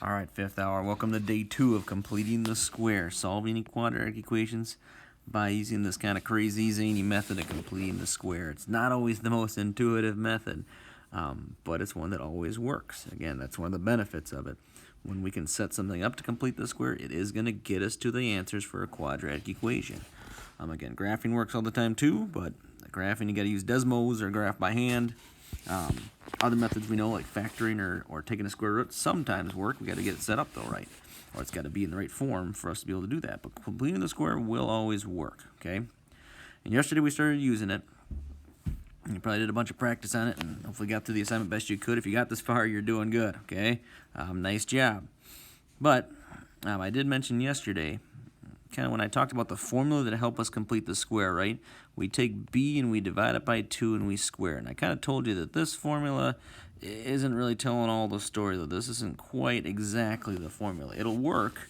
All right, fifth hour. Welcome to day 2 of completing the square, solving quadratic equations by using this kind of crazy, zany method of completing the square. It's not always the most intuitive method, but it's one that always works. Again, that's one of the benefits of it. When we can set something up to complete the square, it is going to get us to the answers for a quadratic equation. Again, graphing works all the time too, but graphing you got to use Desmos or graph by hand. Other methods we know, like factoring or taking a square root, sometimes work. We got to get it set up though right, or it's got to be in the right form for us to be able to do that. But completing the square will always work. Okay. And yesterday we started using it. You probably did a bunch of practice on it, and hopefully got through the assignment best you could. If you got this far, you're doing good. Okay. Nice job. But I did mention yesterday, kind of when I talked about the formula that help us complete the square, right? We take b and we divide it by 2 and we square. And I kind of told you that this formula isn't really telling all the story, though. This isn't quite exactly the formula. It'll work,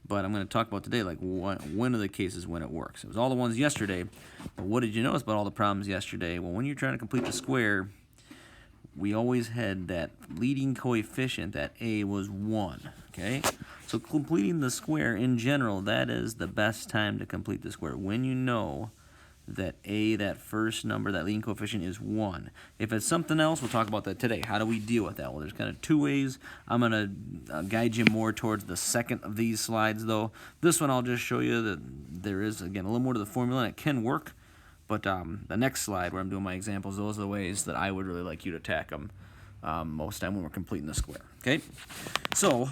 but I'm going to talk about today, like one of the cases when it works. It was all the ones yesterday, but what did you notice about all the problems yesterday? Well, when you're trying to complete the square, we always had that leading coefficient, that a was 1, okay? So completing the square in general, that is the best time to complete the square, when you know that a, that first number, that leading coefficient is 1. If it's something else, we'll talk about that today. How do we deal with that? Well, there's kind of two ways. I'm going to guide you more towards the second of these slides, though. This one I'll just show you that there is, again, a little more to the formula, and it can work. But the next slide, where I'm doing my examples, those are the ways that I would really like you to attack them most time when we're completing the square. Okay? So,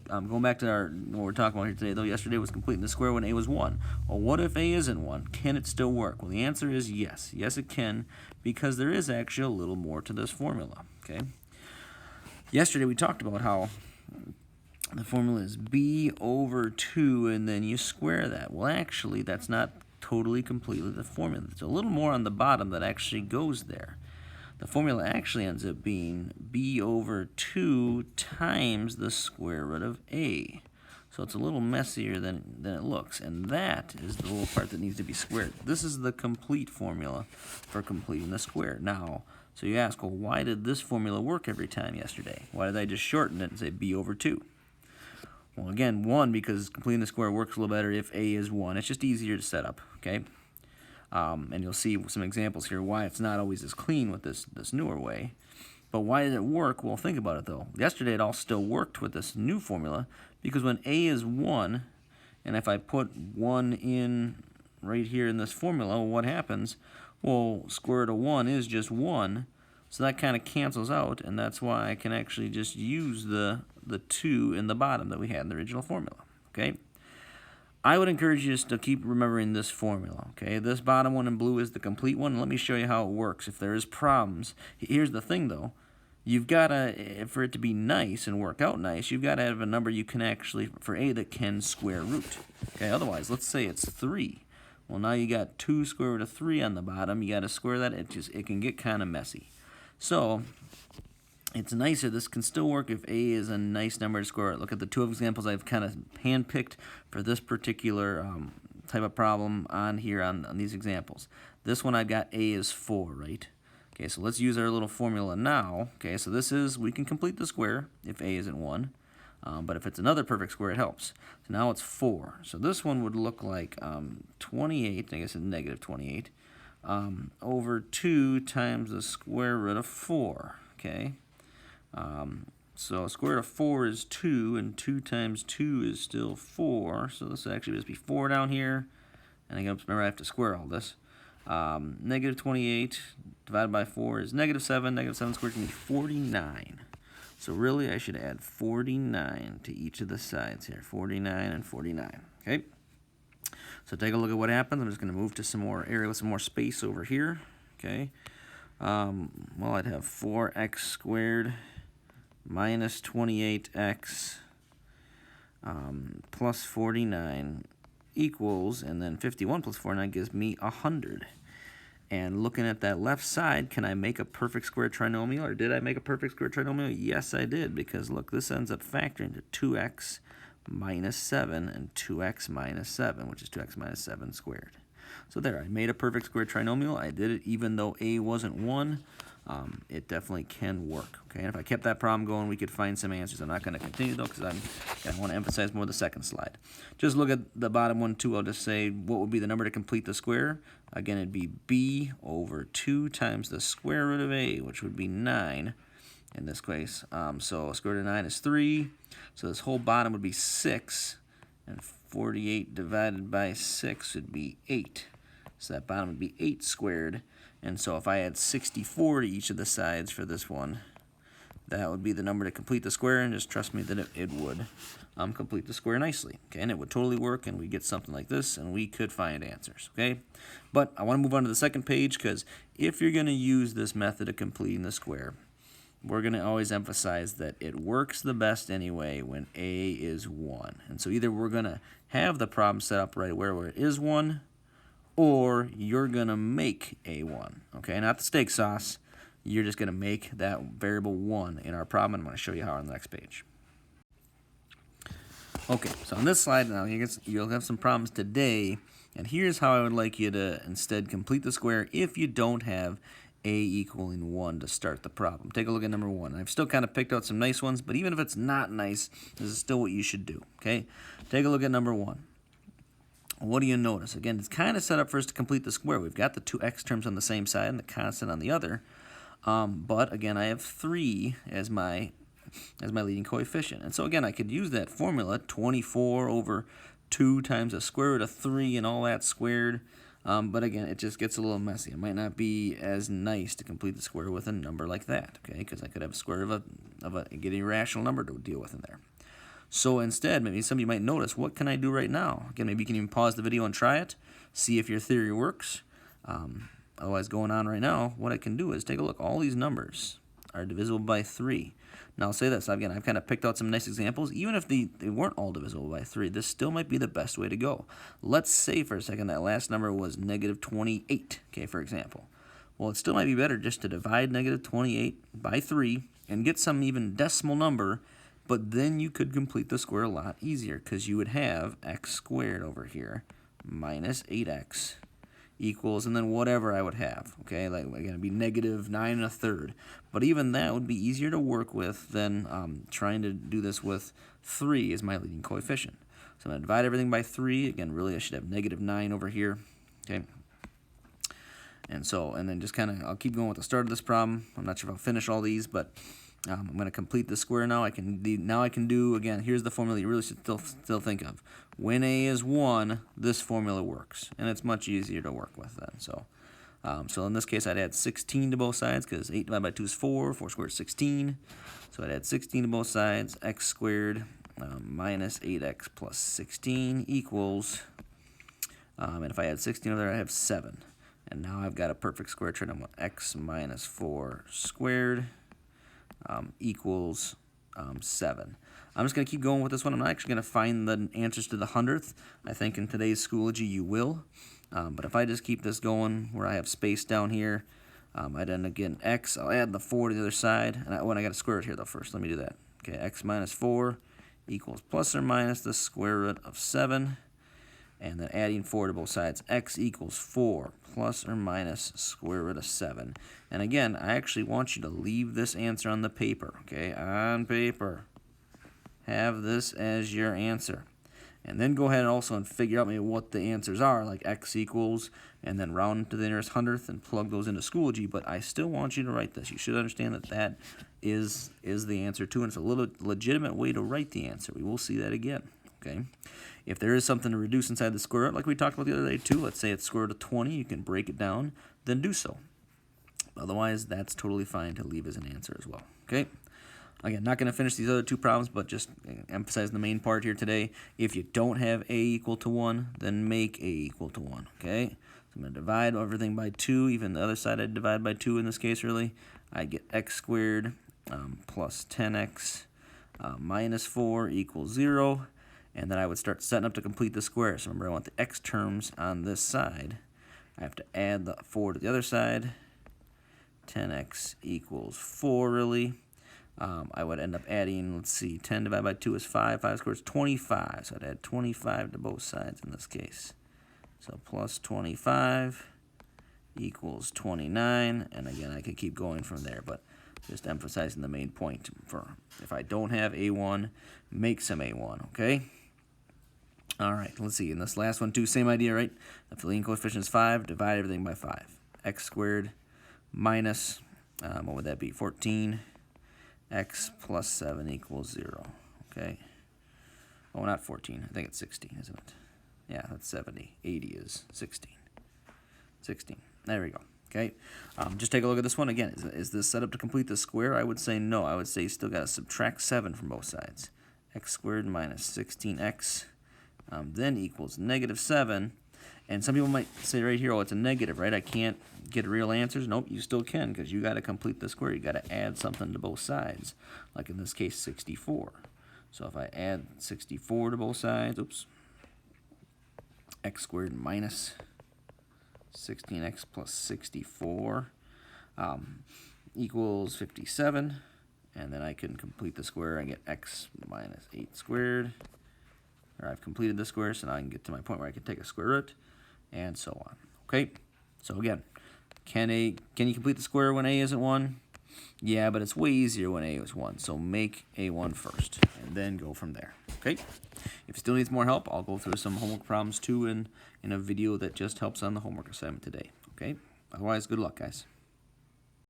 going back to what we're talking about here today, though, yesterday was completing the square when a was 1. Well, what if a isn't 1? Can it still work? Well, the answer is yes. Yes, it can, because there is actually a little more to this formula. Okay? Yesterday we talked about how the formula is b over 2, and then you square that. Well, actually, that's not totally completely the formula. There's a little more on the bottom that actually goes there. The formula actually ends up being b over 2 times the square root of a. So it's a little messier than it looks, and that is the little part that needs to be squared. This is the complete formula for completing the square. Now, so you ask, well, why did this formula work every time yesterday? Why did I just shorten it and say b over 2? Well, again, 1, because completing the square works a little better if a is 1. It's just easier to set up, okay? And you'll see some examples here why it's not always as clean with this newer way. But why did it work? Well, think about it, though. Yesterday, it all still worked with this new formula, because when a is 1, and if I put 1 in right here in this formula, well, what happens? Well, square root of 1 is just 1, so that kind of cancels out, and that's why I can actually just use the 2 in the bottom that we had in the original formula, okay? I would encourage you just to keep remembering this formula, okay? This bottom one in blue is the complete one. Let me show you how it works if there is problems. Here's the thing, though. You've got to, for it to be nice and work out nice, you've got to have a number you can actually, for a, that can square root, okay? Otherwise, let's say it's 3. Well, now you got 2 square root of 3 on the bottom. You got to square that. It can get kind of messy. So it's nicer. This can still work if a is a nice number to square. Look at the two examples I've kind of handpicked for this particular type of problem on here on these examples. This one I've got a is 4, right? Okay, so let's use our little formula now. Okay, so this is, we can complete the square if a isn't 1. But if it's another perfect square, it helps. So now it's 4. So this one would look like 28, I guess it's negative 28, over 2 times the square root of 4. Okay? So square root of 4 is 2, and 2 times 2 is still 4. So this would actually just be 4 down here. And again, remember I have to square all this. Negative 28 divided by 4 is negative 7. Negative 7 squared can be 49. So really I should add 49 to each of the sides here. 49 and 49. Okay? So take a look at what happens. I'm just going to move to some more area with some more space over here. Okay? Well, I'd have 4x squared minus 28x plus 49 equals, and then 51 plus 49 gives me 100. And looking at that left side, can I make a perfect square trinomial, or did I make a perfect square trinomial? Yes, I did, because look, this ends up factoring to 2x minus 7 and 2x minus 7, which is 2x minus 7 squared. So there, I made a perfect square trinomial. I did it even though a wasn't 1. it definitely can work. Okay, and if I kept that problem going, we could find some answers. I'm not going to continue though, because I want to emphasize more the second slide. Just look at the bottom one too. I'll just say what would be the number to complete the square. Again, it'd be b over 2 times the square root of a, which would be 9 in this case. So square root of 9 is 3. So this whole bottom would be 6, and 48 divided by 6 would be 8. So that bottom would be 8 squared. And so if I add 64 to each of the sides for this one, that would be the number to complete the square, and just trust me that it would complete the square nicely. Okay, and it would totally work, and we get something like this, and we could find answers. Okay, but I want to move on to the second page, because if you're going to use this method of completing the square, we're going to always emphasize that it works the best anyway when a is 1. And so either we're going to have the problem set up right where it is 1, or you're going to make a 1. Okay, not the steak sauce. You're just going to make that variable 1 in our problem, and I'm going to show you how on the next page. Okay, so on this slide now, you'll have some problems today, and here's how I would like you to instead complete the square if you don't have a equaling 1 to start the problem. Take a look at number 1. I've still kind of picked out some nice ones, but even if it's not nice, this is still what you should do. Okay, take a look at number 1. What do you notice? Again, it's kind of set up for us to complete the square. We've got the two x terms on the same side and the constant on the other. But again, I have 3 as my leading coefficient. And so again, I could use that formula, 24 over 2 times the square root of 3 and all that squared. But again, it just gets a little messy. It might not be as nice to complete the square with a number like that, okay? Because I could have a square root of a get an irrational number to deal with in there. So instead, maybe some of you might notice, what can I do right now? Again, maybe you can even pause the video and try it, see if your theory works. Otherwise, going on right now, what I can do is take a look. All these numbers are divisible by 3. Now, I'll say this. Again, I've kind of picked out some nice examples. Even if they weren't all divisible by 3, this still might be the best way to go. Let's say for a second that last number was negative 28, okay, for example. Well, it still might be better just to divide negative 28 by 3 and get some even decimal number, but then you could complete the square a lot easier, because you would have x squared over here minus 8x equals, and then whatever I would have, okay? Like, again, it'd be negative 9 1/3. But even that would be easier to work with than trying to do this with 3 as my leading coefficient. So I'm going to divide everything by 3. Again, really, I should have negative 9 over here, okay? And then just kind of, I'll keep going with the start of this problem. I'm not sure if I'll finish all these, but I'm going to complete the square now. I can do, again, here's the formula you really should still think of. When a is 1, this formula works, and it's much easier to work with then. So in this case, I'd add 16 to both sides, because 8 divided by 2 is 4. 4 squared is 16. So I'd add 16 to both sides. X squared minus 8x plus 16 equals, and if I add 16 over there, I have 7. And now I've got a perfect square trig. I'm going x minus 4 squared equals 7. I'm just going to keep going with this one. I'm not actually going to find the answers to the 100th. I think in today's Schoology you will. But if I just keep this going where I have space down here, I'd end up getting x. I'll add the 4 to the other side. And I got to square it here though first. Let me do that. Okay, x minus 4 equals plus or minus the square root of 7. And then adding 4 to both sides, x equals 4 plus or minus square root of 7. And again, I actually want you to leave this answer on the paper, okay? On paper. Have this as your answer. And then go ahead also and figure out maybe what the answers are, like x equals, and then round to the nearest 100th and plug those into Schoology. But I still want you to write this. You should understand that that is the answer too, and it's a little legitimate way to write the answer. We will see that again, okay? If there is something to reduce inside the square root, like we talked about the other day too, let's say it's square root of 20, you can break it down, then do so. Otherwise, that's totally fine to leave as an answer as well, okay? Again, not going to finish these other two problems, but just emphasizing the main part here today. If you don't have a equal to 1, then make a equal to 1, okay? So I'm going to divide everything by 2, even the other side I'd divide by 2 in this case, really. I get x squared plus 10x minus 4 equals 0. And then I would start setting up to complete the square. So remember, I want the x terms on this side. I have to add the 4 to the other side. 10x equals 4, really. I would end up adding, let's see, 10 divided by 2 is 5. 5 squared is 25. So I'd add 25 to both sides in this case. So plus 25 equals 29, and again I could keep going from there, but just emphasizing the main point for if I don't have a1, make some a1, okay? All right, let's see. In this last one too, same idea, right? If the leading coefficient is 5, divide everything by 5. X squared minus, what would that be? 14. X plus 7 equals 0, okay? Oh, not 14. I think it's 16, isn't it? Yeah, that's 70. 80 is 16. 16. There we go. Okay. Just take a look at this one again. Is this set up to complete the square? I would say no. I would say you still got to subtract 7 from both sides. X squared minus 16x then equals negative 7. And some people might say right here, oh, it's a negative, right? I can't get real answers. Nope, you still can, because you got to complete the square. You got to add something to both sides, like in this case, 64. So if I add 64 to both sides, oops, x squared minus 16x plus 64 equals 57, and then I can complete the square and get x minus 8 squared. Or I've completed the square, so now I can get to my point where I can take a square root, and so on. Okay, so again, can you complete the square when a isn't 1? Yeah, but it's way easier when a is 1, so make a1 first, and then go from there. Okay, if it still needs more help, I'll go through some homework problems too in a video that just helps on the homework assignment today. Okay, otherwise, good luck, guys.